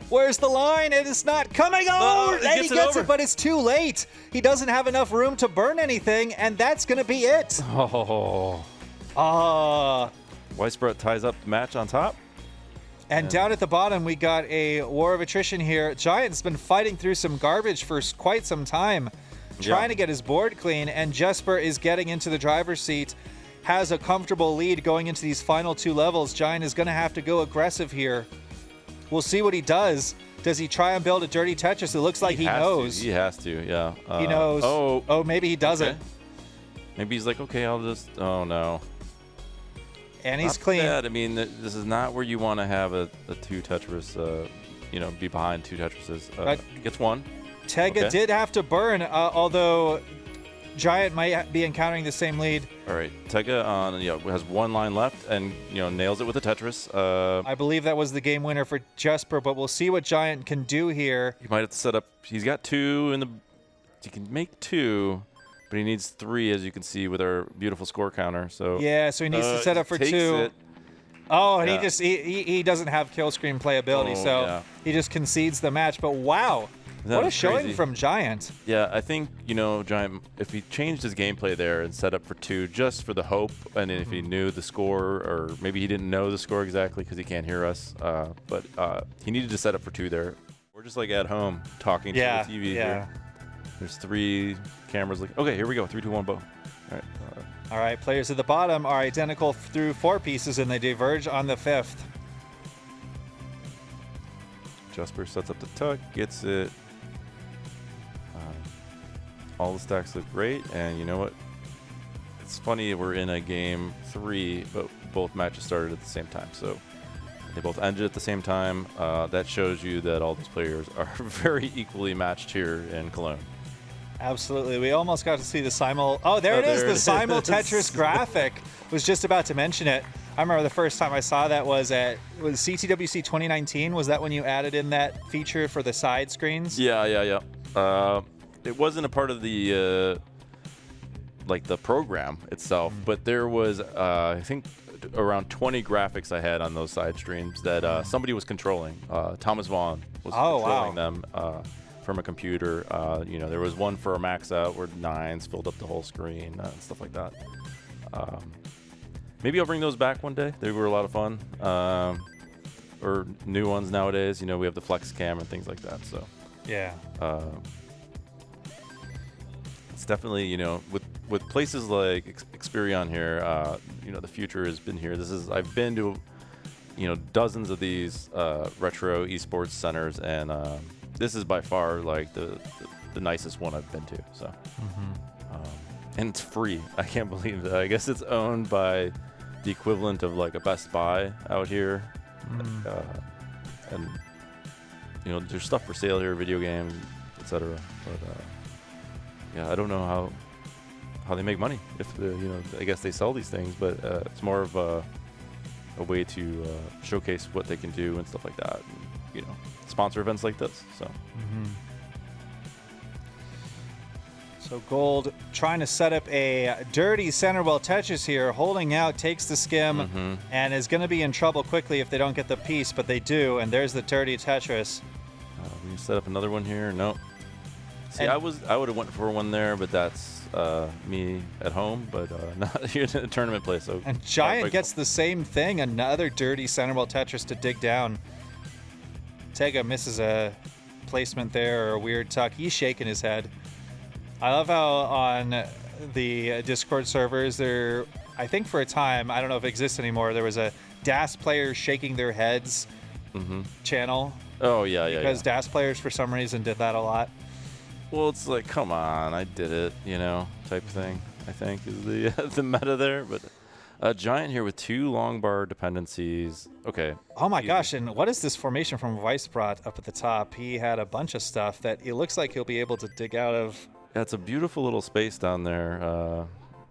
Where's the line? It is not coming over! And he gets it, but it's too late. He doesn't have enough room to burn anything, and that's going to be it. Weisbrot ties up the match on top. And down at the bottom, we got a war of attrition here. Giant's been fighting through some garbage for quite some time, trying to get his board clean, and Jesper is getting into the driver's seat, has a comfortable lead going into these final 2 levels. Giant is going to have to go aggressive here. We'll see what he does. Does he try and build a dirty Tetris? It looks like he knows. He has to, yeah. He knows. Oh, maybe he doesn't. Okay. Maybe he's like, okay, I'll just... Oh, no. And he's clean. Bad. I mean, this is not where you want to have a 2 Tetris, be behind 2 Tetrises. Gets 1. Tega did have to burn, although Giant might be encountering the same lead. All right, Tega has 1 line left and nails it with a Tetris. I believe that was the game winner for Jesper, but we'll see what Giant can do here. He might have to set up. He's got 2 in the. He can make 2, but he needs 3, as you can see with our beautiful score counter. So yeah, so he needs to set up for 2. It. Oh, and he doesn't have kill screen playability, so he just concedes the match. But wow. What a showing from Giant. Yeah, I think, Giant, if he changed his gameplay there and set up for 2 just for the hope, and if he knew the score, or maybe he didn't know the score exactly because he can't hear us, but he needed to set up for 2 there. We're just like at home talking to the TV here. There's 3 cameras. Okay, here we go. 3, 2, 1, bow. All right, players at the bottom are identical through 4 pieces, and they diverge on the 5th. Jesper sets up the tuck, gets it. All the stacks look great, and you know what? It's funny we're in a game 3, but both matches started at the same time, so they both ended at the same time. That shows you that all these players are very equally matched here in Cologne. Absolutely. We almost got to see the simul... Oh, there it is, the simul Tetris graphic. Was just about to mention it. I remember the first time I saw that was CTWC 2019. Was that when you added in that feature for the side screens? Yeah. It wasn't a part of the the program itself, but there was I think around 20 graphics I had on those side streams that somebody was controlling. Thomas Vaughn was controlling them from a computer. There was one for a max out where 9s filled up the whole screen and stuff like that. Maybe I'll bring those back one day. They were a lot of fun. Or new ones nowadays. We have the flex cam and things like that. So yeah. It's definitely, with places like Experion here, the future has been here. I've been to, dozens of these retro esports centers, and this is by far like the nicest one I've been to. So, and it's free. I can't believe that. I guess it's owned by the equivalent of like a Best Buy out here, and there's stuff for sale here, video games, etc. But yeah, I don't know how they make money. If I guess they sell these things, but it's more of a way to showcase what they can do and stuff like that. And, you know, sponsor events like this. So. So Gold trying to set up a dirty center well Tetris here, holding out, takes the skim, and is going to be in trouble quickly if they don't get the piece, but they do, and there's the dirty Tetris. We set up another one here. Nope. See, And- I would have went for one there, but that's me at home, but not here in a tournament place. So And Giant gets the same thing, another dirty center well Tetris to dig down. Tega misses a placement there or a weird tuck. He's shaking his head. I love how on the Discord servers there, I think for a time, I don't know if it exists anymore, there was a DAS players shaking their heads channel. Oh yeah, yeah. Because yeah. DAS players for some reason did that a lot. Well, it's like, come on, I did it, you know, type thing. I think is the the meta there, but Giant here with 2 long bar dependencies. Okay. Oh my Easy. gosh, and what is this formation from Weiss brought up at the top? He had a bunch of stuff that it looks like he'll be able to dig out of. That's a beautiful little space down there.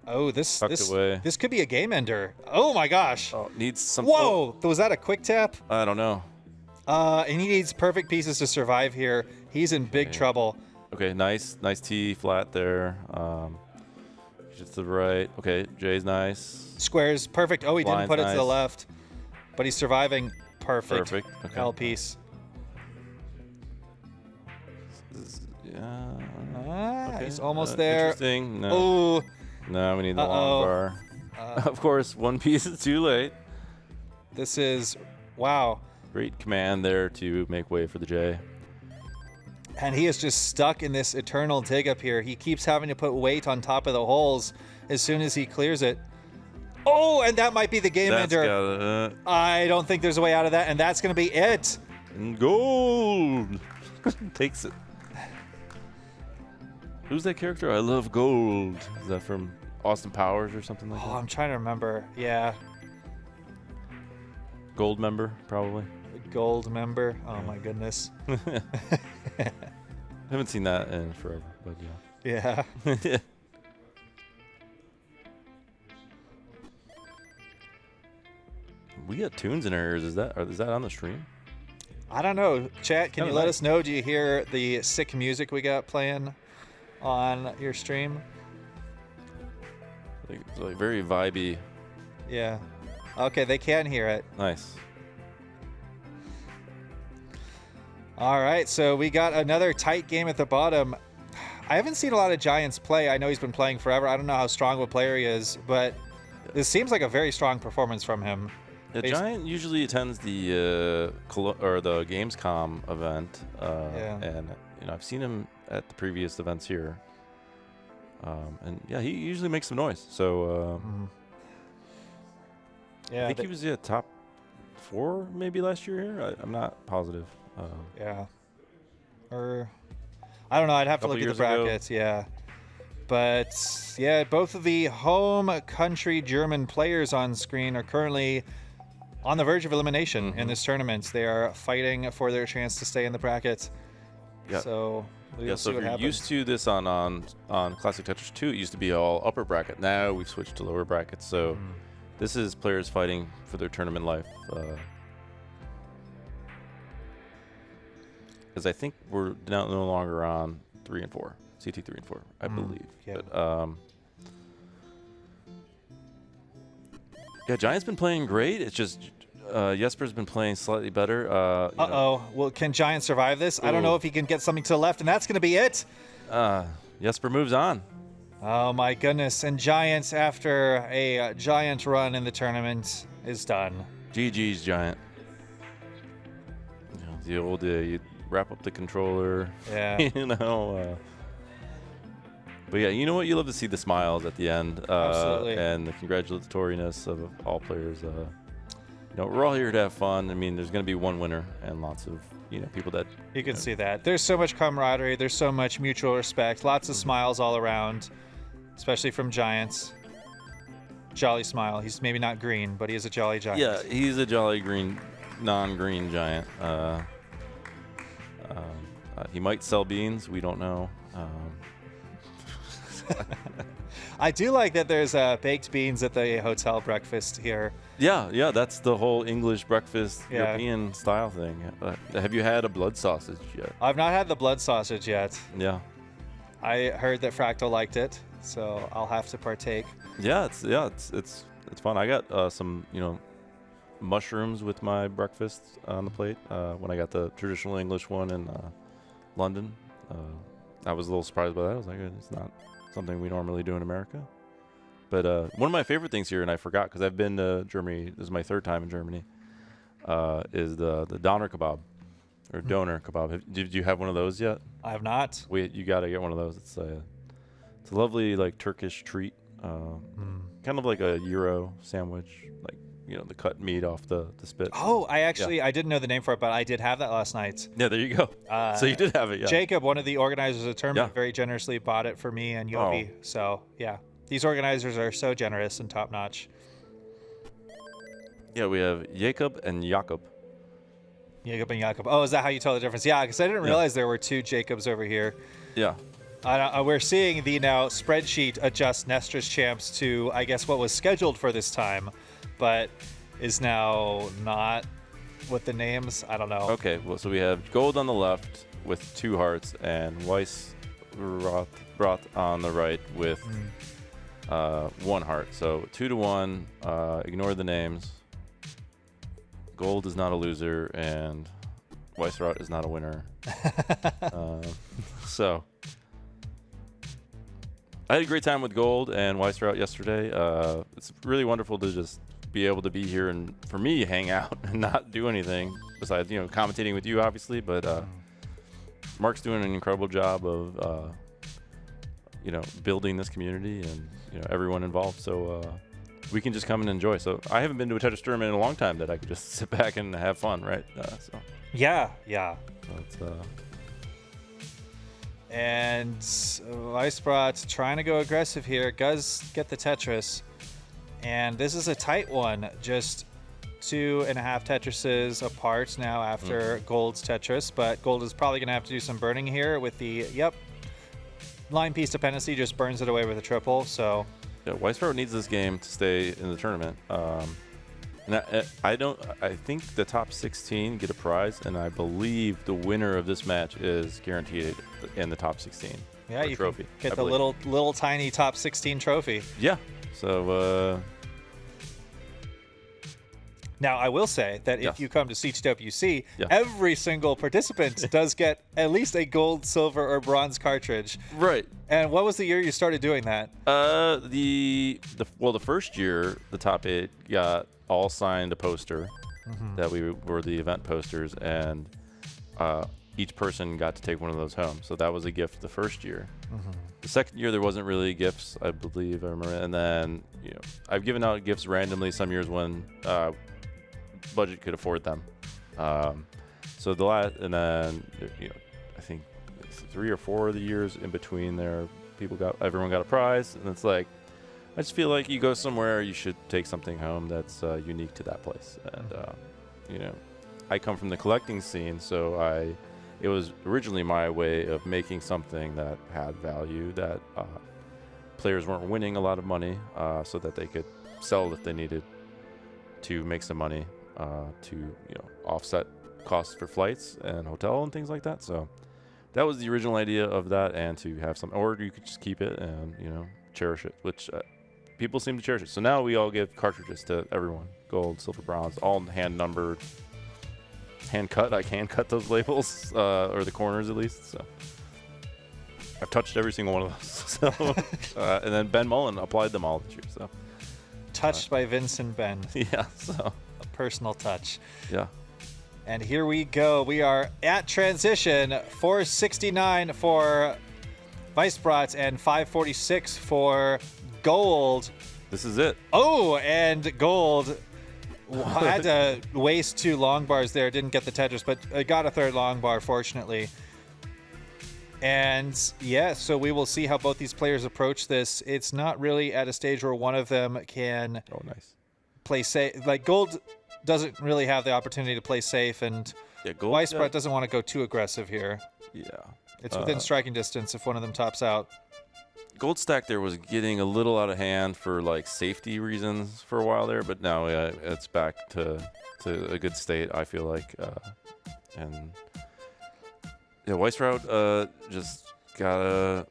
Oh, this Tucked away. this could be a game ender. Oh my gosh. Oh, needs some. Whoa, was that a quick tap? I don't know. And he needs perfect pieces to survive here. He's in big trouble. Okay, nice T flat there. Just to the right. Okay, J's nice. Squares, perfect. Oh, he didn't Blind, put it to the nice. left. But he's surviving. Perfect. Perfect. Okay. L piece. Yeah. Ah, Okay. he's almost there. Interesting. No. Oh, No, we need the Uh-oh. long bar. Of course, one piece is too late. this is, wow. Great command there to make way for the J. And he is just stuck in this eternal dig up here. He keeps having to put weight on top of the holes as soon as he clears it. Oh, and that might be the game That's ender. got it. I don't think there's a way out of that, and that's going to be it. And gold takes it. Who's that character? I love gold. Is that from Austin Powers or something like Oh, that? I'm trying to remember. Yeah, Gold member, probably. gold member. Oh my goodness. I haven't seen that in forever, but yeah. Yeah. We got tunes in our ears. Is that on the stream? I don't know. Chat, can Kinda you let nice. us know? Do you hear the sick music we got playing on your stream? It's like very vibey. Yeah. Okay, they can hear it. Nice. All right, so we got another tight game at the bottom. I haven't seen a lot of Giants play. I know he's been playing forever. I don't know how strong of a player he is, but this seems like a very strong performance from him. The Basi- Giant usually attends the the Gamescom event, Yeah. and you know I've seen him at the previous events here, and yeah, he usually makes some noise. So Yeah, I think he was top 4 maybe last year here. I'm not positive. yeah. Or I don't know. I'd have to Couple look at the years ago. brackets. Yeah. But yeah, both of the home country German players on screen are currently on the verge of elimination in this tournament. They are fighting for their chance to stay in the bracket. Yeah. So we'll Yeah, see so if what you're happens. used to this on Classic Tetris 2, it used to be all upper bracket. Now we've switched to lower brackets. So this is players fighting for their tournament life. Because I think we're no longer on 3 and 4, CT 3 and 4, I believe. yeah. But yeah, Giant's been playing great. It's just Jesper's been playing slightly better. You know, Uh-oh. Well, can Giant survive this? I don't Ooh. know if he can get something to the left, and that's going to be it. Jesper moves on. Oh, my goodness. And Giant, after a Giant run in the tournament, is done. GG's Giant. You know, the old you wrap up the controller. Yeah. You know. But yeah, you know what? You love to see the smiles at the end. Absolutely. And the congratulatoriness of all players. You know, we're all here to have fun. I mean, there's going to be one winner and lots of people that You can see that. There's so much camaraderie. There's so much mutual respect. Lots of smiles all around, especially from Giants. Jolly smile. He's maybe not green, but he is a jolly Giant. Yeah, he's a jolly green, non-green Giant. He might sell beans. We don't know. I do like that there's baked beans at the hotel breakfast here. Yeah, that's the whole English breakfast Yeah. European style thing. Have you had a blood sausage yet? I've not had the blood sausage yet. Yeah. I heard that Fractal liked it, so I'll have to partake. Yeah, it's fun. I got some, mushrooms with my breakfast on the plate when I got the traditional English one in London. I was a little surprised by that. I was like, it's not something we normally do in America. But one of my favorite things here, and I forgot because I've been to Germany, this is my third time in Germany, is the doner kebab, or doner kebab. Did you have one of those yet? I have not. You got to get one of those. It's a lovely like Turkish treat, kind of like a gyro sandwich, like the cut meat off the spit. Oh, I didn't know the name for it, but I did have that last night. Yeah, there you go. So you did have it, yeah. Jacob, one of the organizers of the tournament, Yeah. very generously bought it for me and Yobi. So, yeah. These organizers are so generous and top-notch. Yeah, we have Jacob and Jakob. Jacob and Jakob. Oh, is that how you tell the difference? Yeah, because I didn't realize there were two Jacobs over here. Yeah. We're seeing the now spreadsheet adjust Nestra's champs to, I guess, what was scheduled for this time, but is now not with the names. I don't know. Okay, well, so we have gold on the left with 2 hearts and Weissrot on the right with 1 heart. So 2-1. Ignore the names. Gold is not a loser, and Weissrot is not a winner. So I had a great time with Gold and Weissrot yesterday. It's really wonderful to just be able to be here and, for me, hang out and not do anything besides, commentating with you, obviously. But Mark's doing an incredible job of, building this community and, everyone involved. So we can just come and enjoy. So I haven't been to a Tetris tournament in a long time that I could just sit back and have fun, right? Yeah. So And Weissbrot trying to go aggressive here. Does get the Tetris. And this is a tight one. Just 2.5 Tetrises apart now after Gold's Tetris. But Gold is probably going to have to do some burning here with the, line piece dependency just burns it away with a triple. So yeah, Weissbrot needs this game to stay in the tournament. And I think the top 16 get a prize, and I believe the winner of this match is guaranteed in the top 16. yeah, you trophy, can get I the believe. little tiny top 16 trophy. Yeah. So Now, I will say that Yes. if you come to CTWC, Yeah. every single participant does get at least a gold, silver, or bronze cartridge. right. And what was the year you started doing that? The first year the top 8 got all signed a poster that we were the event posters, and each person got to take one of those home. So that was a gift the first year. The second year there wasn't really gifts, I believe I remember. And then I've given out gifts randomly some years when budget could afford them. So the last, and then I think 3 or 4 of the years in between there, everyone got a prize, and it's like, I just feel like you go somewhere, you should take something home that's unique to that place. And I come from the collecting scene, so it was originally my way of making something that had value, that players weren't winning a lot of money, so that they could sell if they needed to make some money to offset costs for flights and hotel and things like that. So that was the original idea of that, and to have some, or you could just keep it and cherish it, which people seem to cherish it. So now we all give cartridges to everyone: gold, silver, bronze, all hand numbered, hand cut. I can cut those labels, or the corners at least. So I've touched every single one of those. So and then Ben Mullen applied them all this year. So Touched by Vincent Ben. yeah, so A personal touch. yeah. And here we go. We are at transition. 469 for Weissbrot and 546 for Gold. This is it. Oh, and Gold had to waste 2 long bars there. Didn't get the Tetris, but got a 3rd long bar, fortunately. And yeah, so we will see how both these players approach this. It's not really at a stage where one of them can Oh, nice. play safe. Like, Gold doesn't really have the opportunity to play safe, and Yeah, gold. Weissbrot doesn't want to go too aggressive here. Yeah. It's within striking distance if one of them tops out. Gold Stack there was getting a little out of hand for like safety reasons for a while there, but now it's back to a good state, I feel like. And yeah, Weissrout just gotta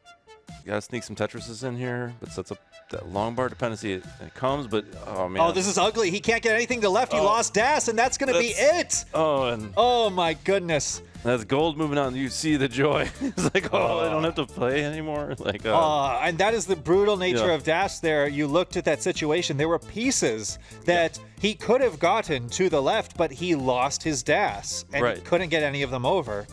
sneak some Tetrises in here, but sets up that long bar dependency. It comes, but oh man. Oh, this is ugly. He can't get anything to left. He lost Das, and that's gonna be it. Oh my goodness. That's gold moving on. You see the joy. It's like, I don't have to play anymore. Like, and that is the brutal nature Yeah. of Das there. You looked at that situation. There were pieces that he could have gotten to the left, but he lost his Das, and he Right. couldn't get any of them over.